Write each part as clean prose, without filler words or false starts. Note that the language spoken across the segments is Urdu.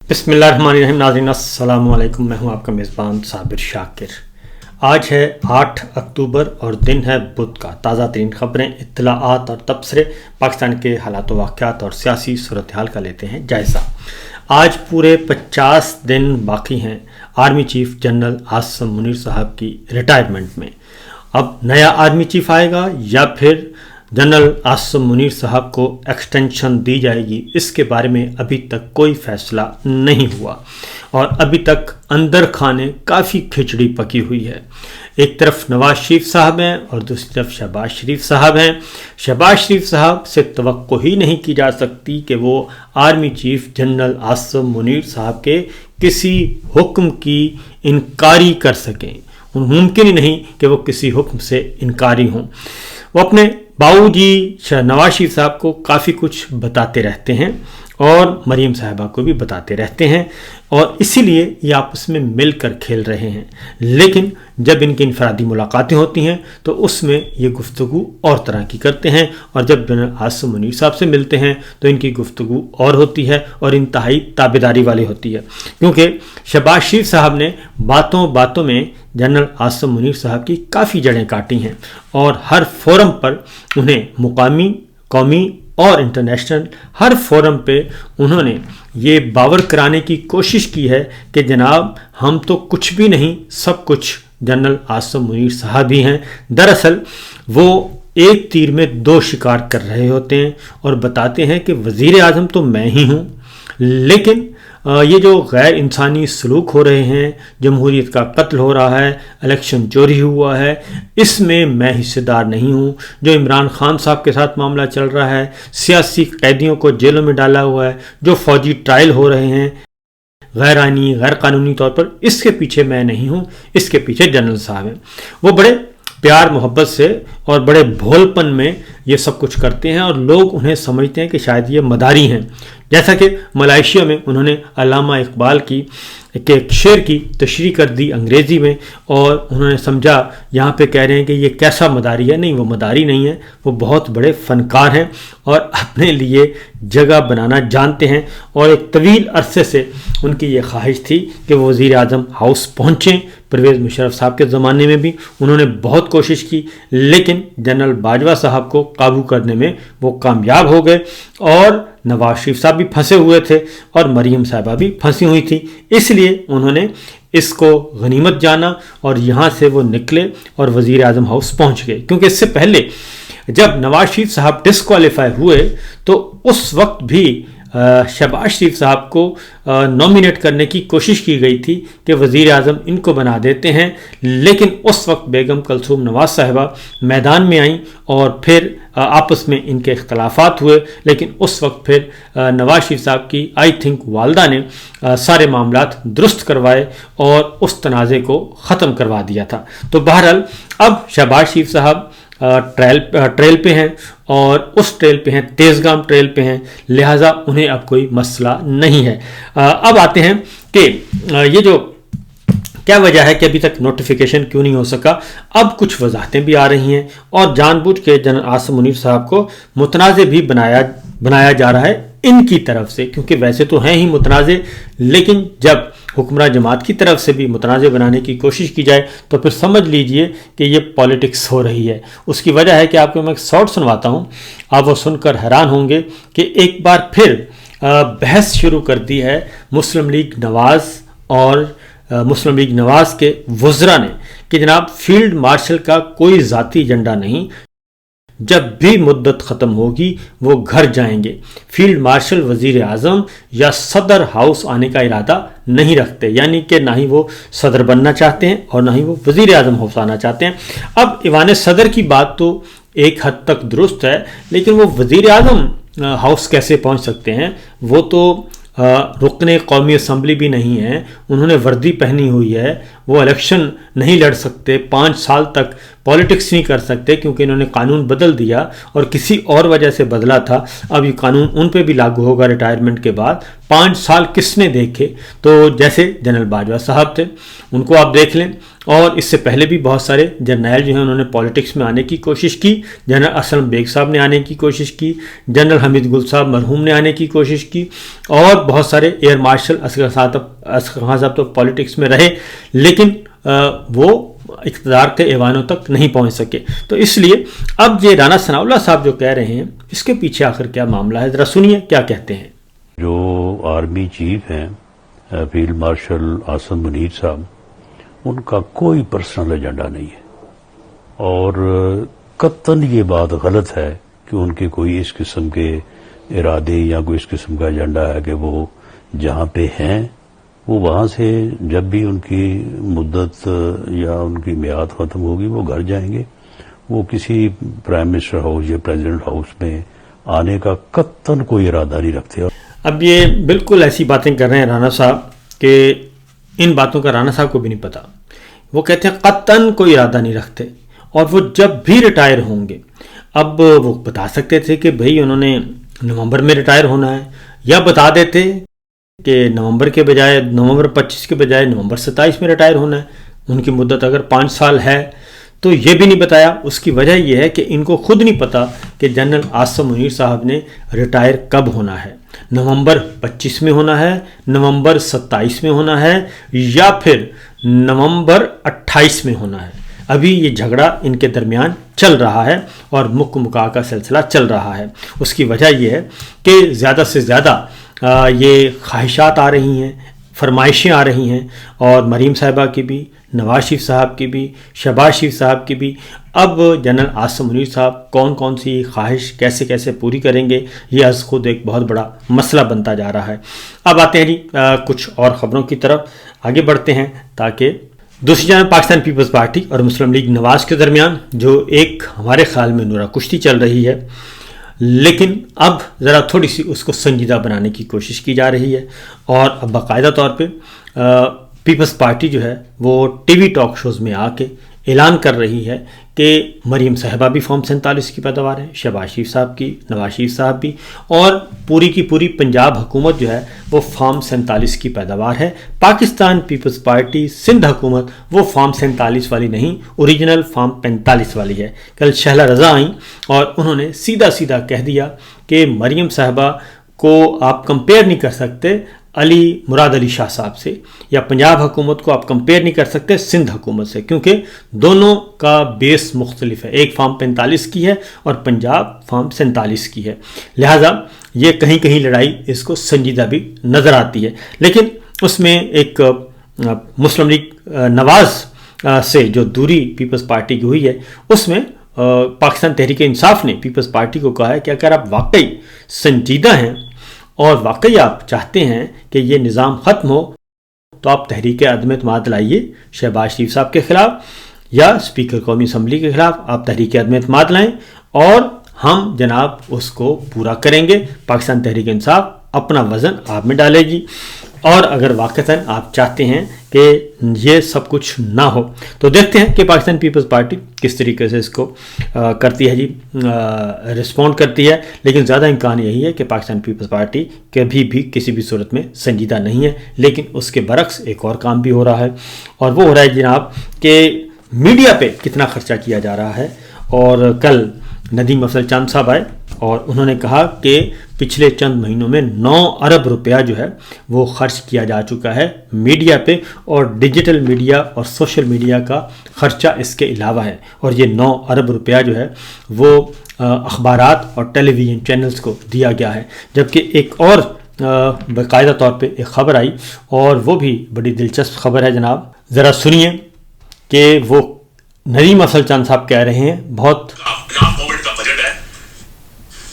بسم اللہ الرحمن الرحیم. ناظرین السلام علیکم. میں ہوں آپ کا میزبان صابر شاکر. آج ہے 8 اکتوبر اور دن ہے بدھ کا. تازہ ترین خبریں، اطلاعات اور تبصرے پاکستان کے حالات و واقعات اور سیاسی صورتحال کا لیتے ہیں جائزہ. آج پورے 50 دن باقی ہیں army chief general Asim Munir صاحب کی ریٹائرمنٹ میں. اب نیا آرمی چیف آئے گا یا پھر جنرل عاصم منیر صاحب کو ایکسٹینشن دی جائے گی، اس کے بارے میں ابھی تک کوئی فیصلہ نہیں ہوا اور ابھی تک اندر کھانے کافی کھچڑی پکی ہوئی ہے. ایک طرف نواز شریف صاحب ہیں اور دوسری طرف شہباز شریف صاحب ہیں. شہباز شریف صاحب سے توقع ہی نہیں کی جا سکتی کہ وہ army chief general Asim Munir صاحب کے کسی حکم کی انکاری کر سکیں. ممکن ہی نہیں کہ وہ کسی حکم سے انکاری ہوں. وہ اپنے باؤ جی نواز شریف صاحب کو کافی کچھ بتاتے رہتے ہیں اور مریم صاحبہ کو بھی بتاتے رہتے ہیں اور اسی لیے یہ آپس میں مل کر کھیل رہے ہیں. لیکن جب ان کی انفرادی ملاقاتیں ہوتی ہیں تو اس میں یہ گفتگو اور طرح کی کرتے ہیں اور جب جنرل عاصم منیر صاحب سے ملتے ہیں تو ان کی گفتگو اور ہوتی ہے اور انتہائی تابعداری والی ہوتی ہے، کیونکہ شہباز شریف صاحب نے باتوں باتوں میں جنرل عاصم منیر صاحب کی کافی جڑیں کاٹی ہیں اور ہر فورم پر انہیں مقامی، قومی اور انٹرنیشنل ہر فورم پہ انہوں نے یہ باور کرانے کی کوشش کی ہے کہ جناب ہم تو کچھ بھی نہیں، سب کچھ جنرل عاصم منیر صاحب ہی ہیں. دراصل وہ ایک تیر میں دو شکار کر رہے ہوتے ہیں اور بتاتے ہیں کہ وزیر اعظم تو میں ہی ہوں، لیکن یہ جو غیر انسانی سلوک ہو رہے ہیں، جمہوریت کا قتل ہو رہا ہے، الیکشن چوری ہوا ہے، اس میں میں حصے دار نہیں ہوں. جو عمران خان صاحب کے ساتھ معاملہ چل رہا ہے، سیاسی قیدیوں کو جیلوں میں ڈالا ہوا ہے، جو فوجی ٹرائل ہو رہے ہیں غیر آئینی، غیر قانونی طور پر، اس کے پیچھے میں نہیں ہوں، اس کے پیچھے جنرل صاحب ہیں. وہ بڑے پیار محبت سے اور بڑے بھولپن میں یہ سب کچھ کرتے ہیں اور لوگ انہیں سمجھتے ہیں کہ شاید یہ مداری ہیں. جیسا کہ ملائیشیا میں انہوں نے علامہ اقبال کی ایک شعر کی تشریح کر دی انگریزی میں اور انہوں نے سمجھا یہاں پہ کہہ رہے ہیں کہ یہ کیسا مداری ہے. نہیں، وہ مداری نہیں ہے، وہ بہت بڑے فنکار ہیں اور اپنے لیے جگہ بنانا جانتے ہیں. اور ایک طویل عرصے سے ان کی یہ خواہش تھی کہ وہ وزیر اعظم ہاؤس پہنچیں. پرویز مشرف صاحب کے زمانے میں بھی انہوں نے بہت کوشش کی، لیکن جنرل باجوہ صاحب کو قابو کرنے میں وہ کامیاب ہو گئے اور نواز شریف صاحب بھی پھنسے ہوئے تھے اور مریم صاحبہ بھی پھنسی ہوئی تھی. اس لیے انہوں نے اس کو غنیمت جانا اور یہاں سے وہ نکلے اور وزیر اعظم ہاؤس پہنچ گئے. کیونکہ اس سے پہلے جب نواز شریف صاحب ڈسکوالیفائی ہوئے تو اس وقت بھی شہباز شریف صاحب کو نومینیٹ کرنے کی کوشش کی گئی تھی کہ وزیر اعظم ان کو بنا دیتے ہیں، لیکن اس وقت بیگم کلثوم نواز صاحبہ میدان میں آئیں اور پھر آپس میں ان کے اختلافات ہوئے. لیکن اس وقت پھر نواز شریف صاحب کی آئی تھنک والدہ نے سارے معاملات درست کروائے اور اس تنازع کو ختم کروا دیا تھا. تو بہرحال اب شہباز شریف صاحب ٹریل پہ ہیں اور اس ٹریل پہ ہیں، تیزگام ٹریل پہ ہیں، لہٰذا انہیں اب کوئی مسئلہ نہیں ہے. اب آتے ہیں کہ یہ جو کیا وجہ ہے کہ ابھی تک نوٹیفیکیشن کیوں نہیں ہو سکا. اب کچھ وضاحتیں بھی آ رہی ہیں اور جان بوجھ کے جنرل عاصم منیر صاحب کو متنازع بھی بنایا جا رہا ہے ان کی طرف سے، کیونکہ ویسے تو ہیں ہی متنازع، لیکن جب حکمراں جماعت کی طرف سے بھی متنازع بنانے کی کوشش کی جائے تو پھر سمجھ لیجئے کہ یہ پالیٹکس ہو رہی ہے. اس کی وجہ ہے کہ آپ کو میں ایک شارٹ سنواتا ہوں، آپ وہ سن کر حیران ہوں گے کہ ایک بار پھر بحث شروع کر دی ہے مسلم لیگ نواز اور مسلم لیگ نواز کے وزراء نے کہ جناب فیلڈ مارشل کا کوئی ذاتی ایجنڈا نہیں، جب بھی مدت ختم ہوگی وہ گھر جائیں گے. فیلڈ مارشل وزیر اعظم یا صدر ہاؤس آنے کا ارادہ نہیں رکھتے، یعنی کہ نہ ہی وہ صدر بننا چاہتے ہیں اور نہ ہی وہ وزیر اعظم ہاؤس آنا چاہتے ہیں. اب ایوان صدر کی بات تو ایک حد تک درست ہے، لیکن وہ وزیر اعظم ہاؤس کیسے پہنچ سکتے ہیں؟ وہ تو رکن قومی اسمبلی بھی نہیں ہیں، انہوں نے وردی پہنی ہوئی ہے، وہ الیکشن نہیں لڑ سکتے، 5 سال تک پالیٹکس نہیں کر سکتے کیونکہ انہوں نے قانون بدل دیا اور کسی اور وجہ سے بدلا تھا. اب یہ قانون ان پہ بھی لاگو ہوگا ریٹائرمنٹ کے بعد. 5 سال کس نے دیکھے؟ تو جیسے جنرل باجوہ صاحب تھے ان کو آپ دیکھ لیں اور اس سے پہلے بھی بہت سارے جرنیل جو ہیں انہوں نے پالیٹکس میں آنے کی کوشش کی. جنرل اسلم بیگ صاحب نے آنے کی کوشش کی, جنرل حمید گل صاحب مرحوم نے آنے کی کوشش کی, اور بہت سارے ایئر مارشل اصغر خان صاحب تو پالیٹکس میں رہے لیکن وہ اقتدار کے ایوانوں تک نہیں پہنچ سکے. تو اس لیے اب یہ رانا ثناء اللہ صاحب جو کہہ رہے ہیں اس کے پیچھے آخر کیا معاملہ ہے, ذرا سنیے کیا کہتے ہیں. جو آرمی چیف ہیں فیلڈ مارشل عاصم منیر صاحب, ان کا کوئی پرسنل ایجنڈا نہیں ہے, اور قطعاً یہ بات غلط ہے کہ ان کے کوئی اس قسم کے ارادے یا کوئی اس قسم کا ایجنڈا ہے کہ وہ جہاں پہ ہیں وہ وہاں سے جب بھی ان کی مدت یا ان کی میعاد ختم ہوگی وہ گھر جائیں گے. وہ کسی پرائم منسٹر ہاؤس یا پریزیڈنٹ ہاؤس میں آنے کا قطعاً کوئی ارادہ نہیں رکھتے. اب یہ بالکل ایسی باتیں کر رہے ہیں رانا صاحب کہ ان باتوں کا رانا صاحب کو بھی نہیں پتا. وہ کہتے ہیں قطعاً کوئی ارادہ نہیں رکھتے, اور وہ جب بھی ریٹائر ہوں گے, اب وہ بتا سکتے تھے کہ بھئی انہوں نے نومبر میں ریٹائر ہونا ہے, یا بتا دیتے کہ نومبر کے بجائے نومبر 25 کے بجائے نومبر 27 میں ریٹائر ہونا ہے. ان کی مدت اگر 5 سال ہے تو یہ بھی نہیں بتایا. اس کی وجہ یہ ہے کہ ان کو خود نہیں پتا کہ جنرل عاصم منیر صاحب نے ریٹائر کب ہونا ہے, نومبر 25 میں ہونا ہے, نومبر 27 میں ہونا ہے, یا پھر نومبر 28 میں ہونا ہے. ابھی یہ جھگڑا ان کے درمیان چل رہا ہے اور مک مکا کا سلسلہ چل رہا ہے. اس کی وجہ یہ ہے کہ زیادہ سے زیادہ یہ خواہشات آ رہی ہیں, فرمائشیں آ رہی ہیں, اور مریم صاحبہ کی بھی, نواز شریف صاحب کی بھی, شہباز شریف صاحب کی بھی. اب جنرل عاصم منیر صاحب کون سی خواہش کیسے کیسے پوری کریں گے, یہ از خود ایک بہت بڑا مسئلہ بنتا جا رہا ہے. اب آتے ہیں جی کچھ اور خبروں کی طرف آگے بڑھتے ہیں, تاکہ دوسری جانب پاکستان پیپلز پارٹی اور مسلم لیگ نواز کے درمیان جو ایک ہمارے خیال میں نورا کشتی چل رہی ہے, لیکن اب ذرا تھوڑی سی اس کو سنجیدہ بنانے کی کوشش کی جا رہی ہے. اور اب باقاعدہ طور پہ پیپلز پارٹی جو ہے وہ ٹی وی ٹاک شوز میں آ کے اعلان کر رہی ہے کہ مریم صاحبہ بھی فارم 47 کی پیداوار ہے, شہباز شریف صاحب کی, نواز شریف صاحب بھی, اور پوری کی پوری پنجاب حکومت جو ہے وہ فارم 47 کی پیداوار ہے. پاکستان پیپلز پارٹی سندھ حکومت وہ فارم 47 والی نہیں, اوریجنل فارم 45 والی ہے. کل شہلا رضا آئیں اور انہوں نے سیدھا سیدھا کہہ دیا کہ مریم صاحبہ کو آپ کمپیئر نہیں کر سکتے مراد علی شاہ صاحب سے, یا پنجاب حکومت کو آپ کمپیئر نہیں کر سکتے سندھ حکومت سے, کیونکہ دونوں کا بیس مختلف ہے. ایک فارم 45 کی ہے اور پنجاب فارم 47 کی ہے. لہٰذا یہ کہیں کہیں لڑائی اس کو سنجیدہ بھی نظر آتی ہے. لیکن اس میں ایک مسلم لیگ نواز سے جو دوری پیپلز پارٹی کی ہوئی ہے, اس میں پاکستان تحریک انصاف نے پیپلز پارٹی کو کہا ہے کہ اگر آپ واقعی سنجیدہ ہیں اور واقعی آپ چاہتے ہیں کہ یہ نظام ختم ہو, تو آپ تحریک عدم اعتماد لائیے شہباز شریف صاحب کے خلاف, یا اسپیکر قومی اسمبلی کے خلاف آپ تحریک عدم اعتماد لائیں, اور ہم جناب اس کو پورا کریں گے. پاکستان تحریک انصاف اپنا وزن آپ میں ڈالے گی, اور اگر واقعتاً آپ چاہتے ہیں کہ یہ سب کچھ نہ ہو تو دیکھتے ہیں کہ پاکستان پیپلز پارٹی کس طریقے سے اس کو کرتی ہے جی, رسپونڈ کرتی ہے. لیکن زیادہ امکان یہی ہے کہ پاکستان پیپلز پارٹی کبھی بھی کسی بھی صورت میں سنجیدہ نہیں ہے. لیکن اس کے برعکس ایک اور کام بھی ہو رہا ہے, اور وہ ہو رہا ہے جناب کہ میڈیا پہ کتنا خرچہ کیا جا رہا ہے. اور کل ندیم افضل چاند صاحب آئے اور انہوں نے کہا کہ پچھلے چند مہینوں میں 9 ارب روپیہ جو ہے وہ خرچ کیا جا چکا ہے میڈیا پہ, اور ڈیجیٹل میڈیا اور سوشل میڈیا کا خرچہ اس کے علاوہ ہے. اور یہ 9 ارب روپیہ جو ہے وہ اخبارات اور ٹیلی ویژن چینلز کو دیا گیا ہے. جبکہ ایک اور باقاعدہ طور پہ ایک خبر آئی, اور وہ بھی بڑی دلچسپ خبر ہے جناب, ذرا سنیے کہ وہ ندیم افضل چاند صاحب کہہ رہے ہیں. بہت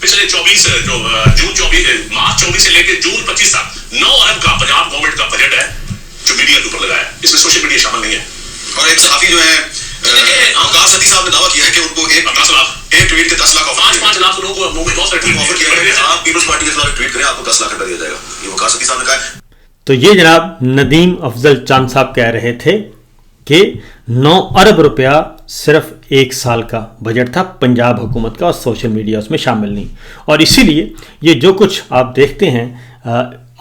پچھلے 24 جو مارچ 24 سے لے کے جون 25 تک 9 ارب کا پنجاب گورنمنٹ کا بجٹ ہے جو میڈیا کے اوپر لگا ہے. اس میں سوشل میڈیا شامل نہیں ہے. اور ایک صحافی جو ہے وقار صدیق صاحب نے دعویٰ کیا ہے کہ ان کو ایک ٹویٹ کے 10 لاکھ 5 لاکھ لوگوں کو بہت سارے ٹویٹ آفر کیا ہے کہ آپ پیپلز پارٹی کے خلاف ٹویٹ کریں, آپ کو 10 لاکھ روپے دیا جائے گا. یہ وقار صدیق صاحب نے کہا ہے. تو یہ جناب ندیم افضل چاند صاحب کہہ رہے تھے کہ 9 ارب روپیہ صرف 1 سال کا بجٹ تھا پنجاب حکومت کا, اور سوشل میڈیا اس میں شامل نہیں. اور اسی لیے یہ جو کچھ آپ دیکھتے ہیں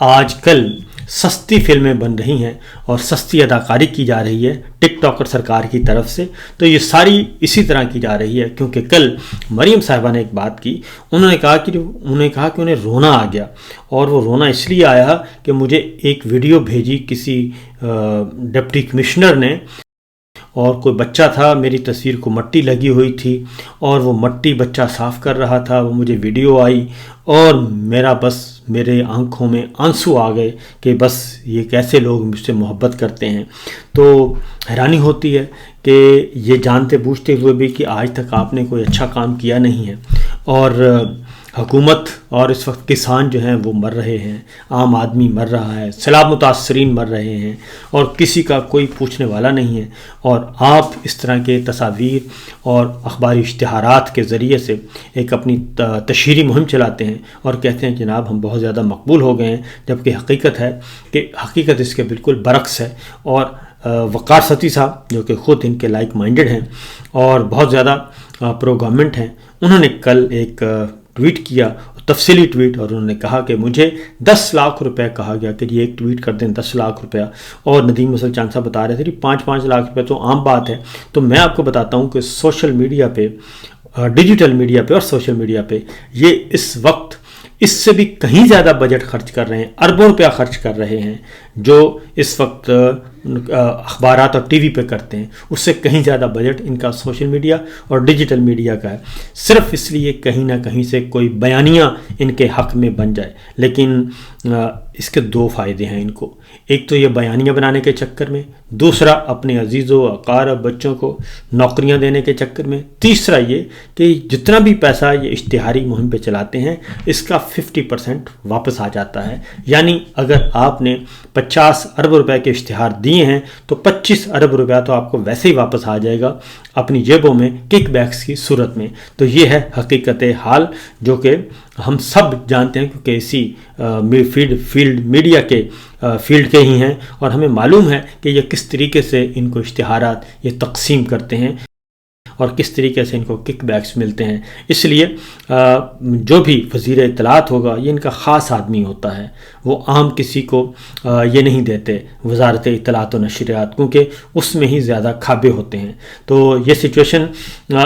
آج کل سستی فلمیں بن رہی ہیں اور سستی اداکاری کی جا رہی ہے ٹک ٹاکر سرکار کی طرف سے، تو یہ ساری اسی طرح کی جا رہی ہے. کیونکہ کل مریم صاحبہ نے ایک بات کی، انہوں نے کہا کہ انہیں رونا آ گیا، اور وہ رونا اس لیے آیا کہ مجھے ایک ویڈیو بھیجی کسی ڈپٹی کمشنر نے، اور کوئی بچہ تھا، میری تصویر کو مٹی لگی ہوئی تھی اور وہ مٹی بچہ صاف کر رہا تھا، وہ مجھے ویڈیو آئی اور میرے آنکھوں میں آنسو آ گئے کہ بس یہ کیسے لوگ مجھ سے محبت کرتے ہیں. تو حیرانی ہوتی ہے کہ یہ جانتے بوجھتے ہوئے بھی کہ آج تک آپ نے کوئی اچھا کام کیا نہیں ہے، اور حکومت اور اس وقت کسان جو ہیں وہ مر رہے ہیں، عام آدمی مر رہا ہے، سیلاب متاثرین مر رہے ہیں، اور کسی کا کوئی پوچھنے والا نہیں ہے، اور آپ اس طرح کے تصاویر اور اخباری اشتہارات کے ذریعے سے ایک اپنی تشہیری مہم چلاتے ہیں اور کہتے ہیں جناب ہم بہت زیادہ مقبول ہو گئے ہیں، جبکہ حقیقت ہے کہ حقیقت اس کے بالکل برعکس ہے. اور وقار ستی صاحب جو کہ خود ان کے لائک مائنڈڈ ہیں اور بہت زیادہ پرو گورنمنٹ ہیں، انہوں نے کل ایک ٹویٹ کیا، تفصیلی ٹویٹ، اور انہوں نے کہا کہ مجھے 10 لاکھ روپے کہا گیا کہ یہ ایک ٹویٹ کر دیں 10 لاکھ روپیہ، اور ندیم مسل چاند صاحب بتا رہے تھے کہ 5 لاکھ روپے تو عام بات ہے. تو میں آپ کو بتاتا ہوں کہ سوشل میڈیا پہ، ڈیجیٹل میڈیا پہ اور سوشل میڈیا پہ یہ اس وقت اس سے بھی کہیں زیادہ بجٹ خرچ کر رہے ہیں، اربوں روپیہ خرچ کر رہے ہیں جو اس وقت اخبارات اور ٹی وی پہ کرتے ہیں، اس سے کہیں زیادہ بجٹ ان کا سوشل میڈیا اور ڈیجیٹل میڈیا کا ہے، صرف اس لیے کہیں نہ کہیں سے کوئی بیانیہ ان کے حق میں بن جائے. لیکن اس کے 2 فائدے ہیں ان کو، ایک تو یہ بیانیہ بنانے کے چکر میں، دوسرا اپنے عزیزوں اقارب بچوں کو نوکریاں دینے کے چکر میں، تیسرا یہ کہ جتنا بھی پیسہ یہ اشتہاری مہم پہ چلاتے ہیں اس کا 50% واپس آ جاتا ہے. یعنی اگر آپ نے 50 ارب روپے کے اشتہار دیے ہیں تو 25 ارب روپیہ تو آپ کو ویسے ہی واپس آ جائے گا اپنی جیبوں میں کک بیکس کی صورت میں. تو یہ ہے حقیقت حال جو کہ ہم سب جانتے ہیں کیونکہ اسی فیلڈ میڈیا کے فیلڈ کے ہی ہیں، اور ہمیں معلوم ہے کہ یہ کس طریقے سے ان کو اشتہارات یہ تقسیم کرتے ہیں اور کس طریقے سے ان کو کک بیکس ملتے ہیں. اس لیے جو بھی وزیر اطلاعات ہوگا یہ ان کا خاص آدمی ہوتا ہے، وہ عام کسی کو یہ نہیں دیتے وزارت اطلاعات و نشریات، کیونکہ اس میں ہی زیادہ کھابے ہوتے ہیں. تو یہ سچویشن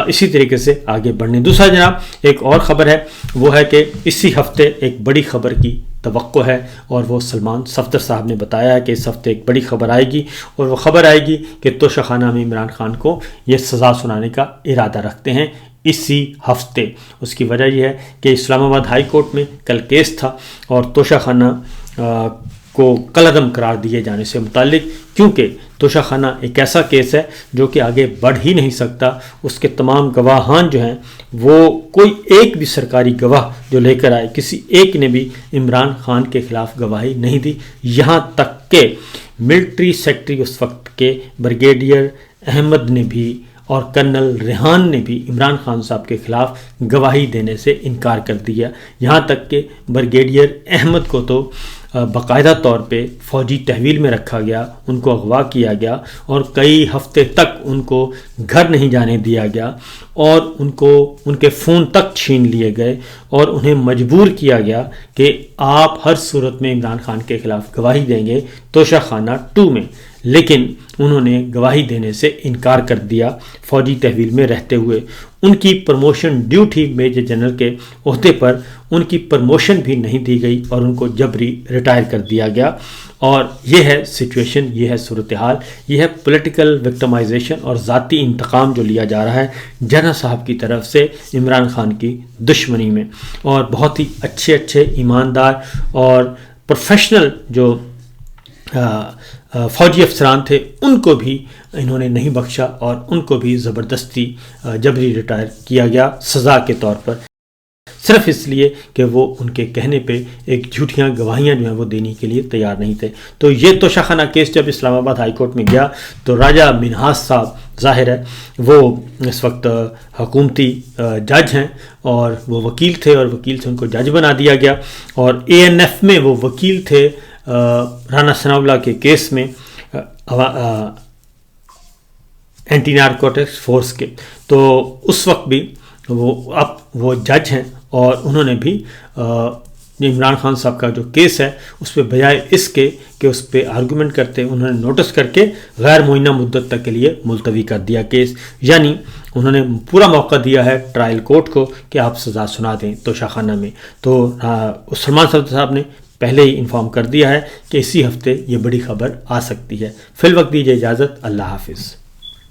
اسی طریقے سے آگے بڑھنے. دوسرا جناب ایک اور خبر ہے، وہ ہے کہ اسی ہفتے ایک بڑی خبر کی توقع ہے، اور وہ سلمان صفدر صاحب نے بتایا ہے کہ اس ہفتے ایک بڑی خبر آئے گی، اور وہ خبر آئے گی کہ توشہ خانہ میں عمران خان کو یہ سزا سنانے کا ارادہ رکھتے ہیں اسی ہفتے. اس کی وجہ یہ ہے کہ اسلام آباد ہائی کورٹ میں کل کیس تھا، اور توشہ خانہ کو کالعدم قرار دیے جانے سے متعلق، کیونکہ توشہ خانہ ایک ایسا کیس ہے جو کہ آگے بڑھ ہی نہیں سکتا. اس کے تمام گواہان جو ہیں وہ کوئی ایک بھی سرکاری گواہ جو لے کر آئے، کسی ایک نے بھی عمران خان کے خلاف گواہی نہیں دی، یہاں تک کہ ملٹری سیکٹری اس وقت کے بریگیڈیئر احمد نے بھی اور کرنل ریحان نے بھی عمران خان صاحب کے خلاف گواہی دینے سے انکار کر دیا. یہاں تک کہ بریگیڈیئر احمد کو تو باقاعدہ طور پہ فوجی تحویل میں رکھا گیا، ان کو اغوا کیا گیا اور کئی ہفتے تک ان کو گھر نہیں جانے دیا گیا، اور ان کے فون تک چھین لیے گئے، اور انہیں مجبور کیا گیا کہ آپ ہر صورت میں عمران خان کے خلاف گواہی دیں گے توشہ خانہ 2 میں. لیکن انہوں نے گواہی دینے سے انکار کر دیا فوجی تحویل میں رہتے ہوئے. ان کی پروموشن ڈیو تھی میجر جنرل کے عہدے پر، ان کی پروموشن بھی نہیں دی گئی اور ان کو جبری ریٹائر کر دیا گیا. اور یہ ہے سچویشن، یہ ہے صورتحال، یہ ہے پولیٹیکل وکٹمائزیشن اور ذاتی انتقام جو لیا جا رہا ہے جنرل صاحب کی طرف سے عمران خان کی دشمنی میں. اور بہت ہی اچھے ایماندار اور پروفیشنل جو فوجی افسران تھے ان کو بھی انہوں نے نہیں بخشا، اور ان کو بھی زبردستی جبری ریٹائر کیا گیا سزا کے طور پر، صرف اس لیے کہ وہ ان کے کہنے پہ ایک جھوٹیاں گواہیاں جو ہیں وہ دینے کے لیے تیار نہیں تھے. تو یہ توشہ خانہ کیس جب اسلام آباد ہائی کورٹ میں گیا تو راجہ منہاس صاحب ظاہر ہے وہ اس وقت حکومتی جج ہیں اور وہ وکیل تھے، اور وکیل سے ان کو جج بنا دیا گیا، اور ANF میں وہ وکیل تھے رانا ثناء اللہ کے کیس میں اینٹی نارکوٹکس فورس کے. تو اس وقت بھی وہ جج ہیں، اور انہوں نے بھی عمران خان صاحب کا جو کیس ہے اس پہ بجائے اس کے کہ اس پہ آرگومنٹ کرتے انہوں نے نوٹس کر کے غیر معینہ مدت تک کے لیے ملتوی کر دیا کیس، یعنی انہوں نے پورا موقع دیا ہے ٹرائل کورٹ کو کہ آپ سزا سنا دیں توشہ خانہ میں۔ تو سلمان صفدر صاحب نے پہلے ہی انفارم کر دیا ہے کہ اسی ہفتے یہ بڑی خبر آ سکتی ہے۔ فی الوقت دیجیے اجازت، اللہ حافظ۔